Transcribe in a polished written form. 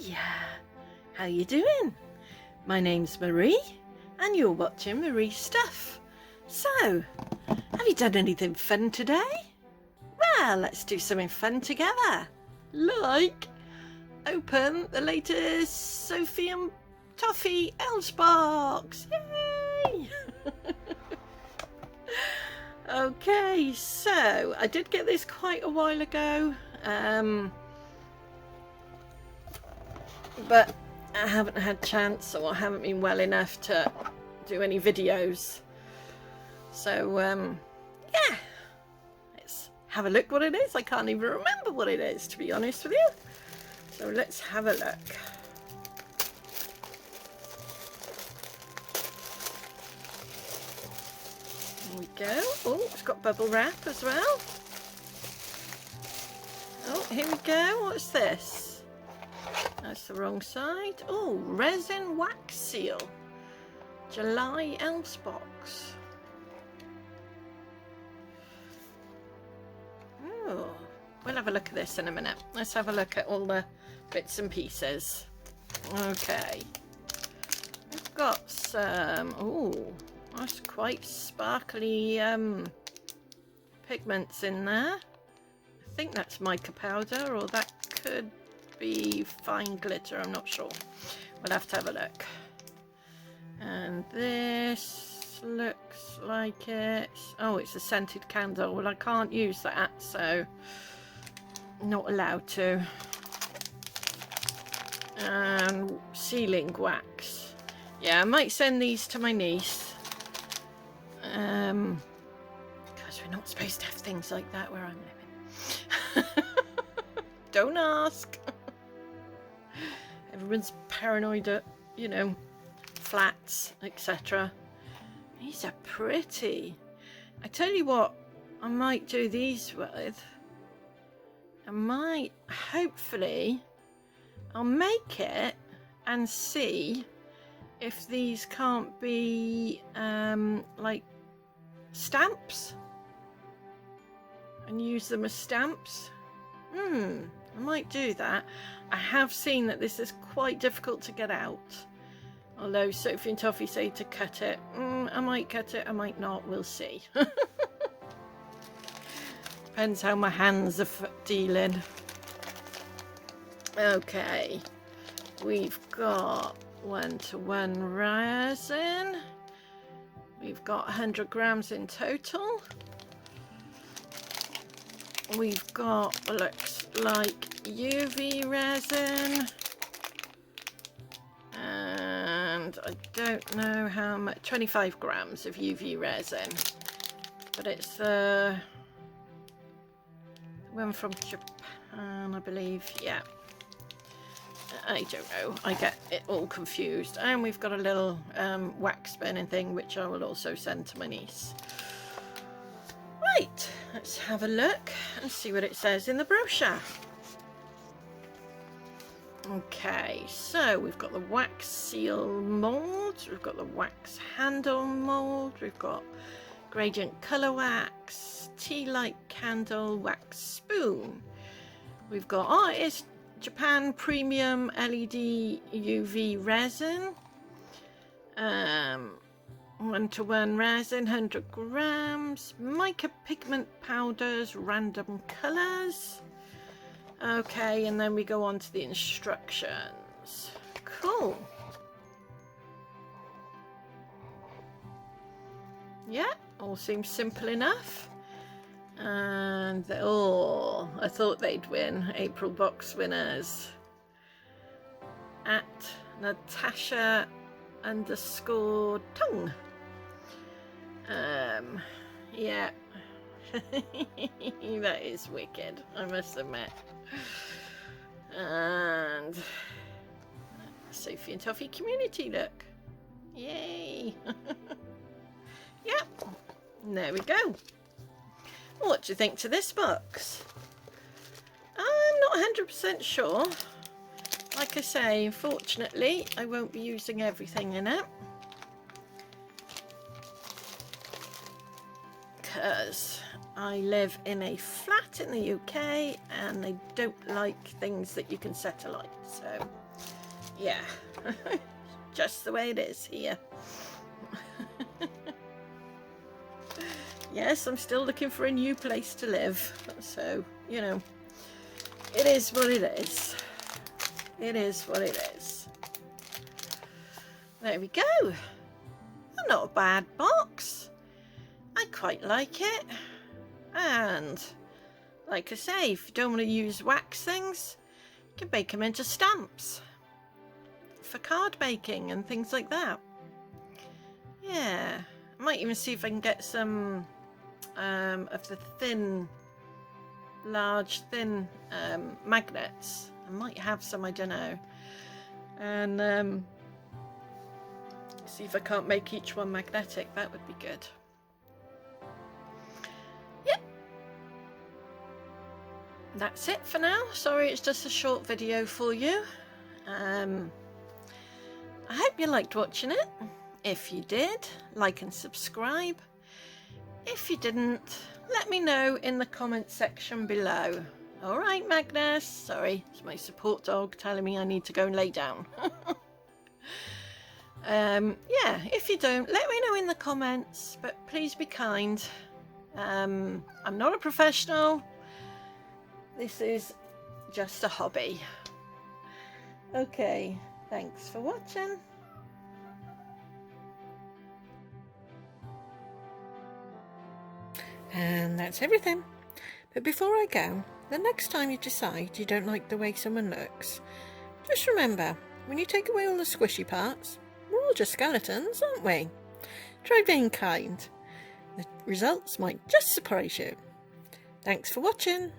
Hiya! How you doing? My name's Marie and you're watching Marie Stuff. So, have you done anything fun today? Well, let's do something fun together. Like, open the latest Sophie and Toffee elves box. Yay! Okay, so I did get this quite a while ago. But I haven't had chance, or I haven't been well enough to do any videos. So yeah, let's have a look what it is. I can't even remember what it is, to be honest with you. So let's have a look. Here we go. Oh, it's got bubble wrap as well. Oh, here we go. What's this? That's the wrong side. Oh, resin wax seal. July elves box. Oh, we'll have a look at this in a minute. Let's have a look at all the bits and pieces. Okay. We've got some, oh, that's quite sparkly pigments in there. I think that's mica powder, or that could be fine glitter, I'm not sure. We'll have to have a look. And this looks like it's, oh, it's a scented candle. Well, I can't use that, so not allowed to. And sealing wax. Yeah, I might send these to my niece, because we're not supposed to have things like that where I'm living. Don't ask. Everyone's paranoid at, you know, flats, etc. These are pretty. I tell you what, I might do these with. I might, hopefully, I'll make it and see if these can't be like stamps and use them as stamps. I might do that. I have seen that this is quite difficult to get out. Although Sophie and Toffee say to cut it. I might cut it, I might not. We'll see. Depends how my hands are dealing. Okay. We've got 1:1 resin. We've got 100 grams in total. We've got what looks like UV resin, and I don't know how much, 25 grams of UV resin, but it's the one from Japan, I believe. Yeah, I don't know, I get it all confused. And we've got a little wax burning thing, which I will also send to my niece. Right, let's have a look and see what it says in the brochure. Okay, so we've got the wax seal mould, we've got the wax handle mould, we've got gradient colour wax, tea light candle wax spoon. We've got, oh, it's Japan premium LED UV resin. 1:1 resin, 100 grams, mica pigment powders, random colours. Okay, and then we go on to the instructions. Cool. Yeah, all seems simple enough. And oh, I thought they'd win. April box winners. At Natasha_Tongue. Yeah. That is wicked, I must admit. And Sophie and Toffee community look. Yay. Yep. There we go. What do you think to this box? I'm not 100% sure. Like I say, unfortunately, I won't be using everything in it, because I live in a flat in the UK and they don't like things that you can set alight. So Yeah, just the way it is here. Yes, I'm still looking for a new place to live, so, you know, it is what it is. It is what it is. There we go. Not a bad box. I quite like it. And like I say, if you don't want to use wax things, you can bake them into stamps for card making and things like that. Yeah, I might even see if I can get some of the large thin magnets. I might have some, I don't know. And see if I can't make each one magnetic. That would be good. Yep. That's it for now. Sorry, it's just a short video for you. I hope you liked watching it. If you did, like and subscribe. If you didn't, let me know in the comment section below. All right, Magnus. Sorry, it's my support dog telling me I need to go and lay down. Yeah, if you don't, let me know in the comments, but please be kind. I'm not a professional. This is just a hobby. Okay, thanks for watching. And that's everything. But before I go, the next time you decide you don't like the way someone looks, just remember, when you take away all the squishy parts, we're all just skeletons, aren't we? Try being kind. The results might just surprise you. Thanks for watching.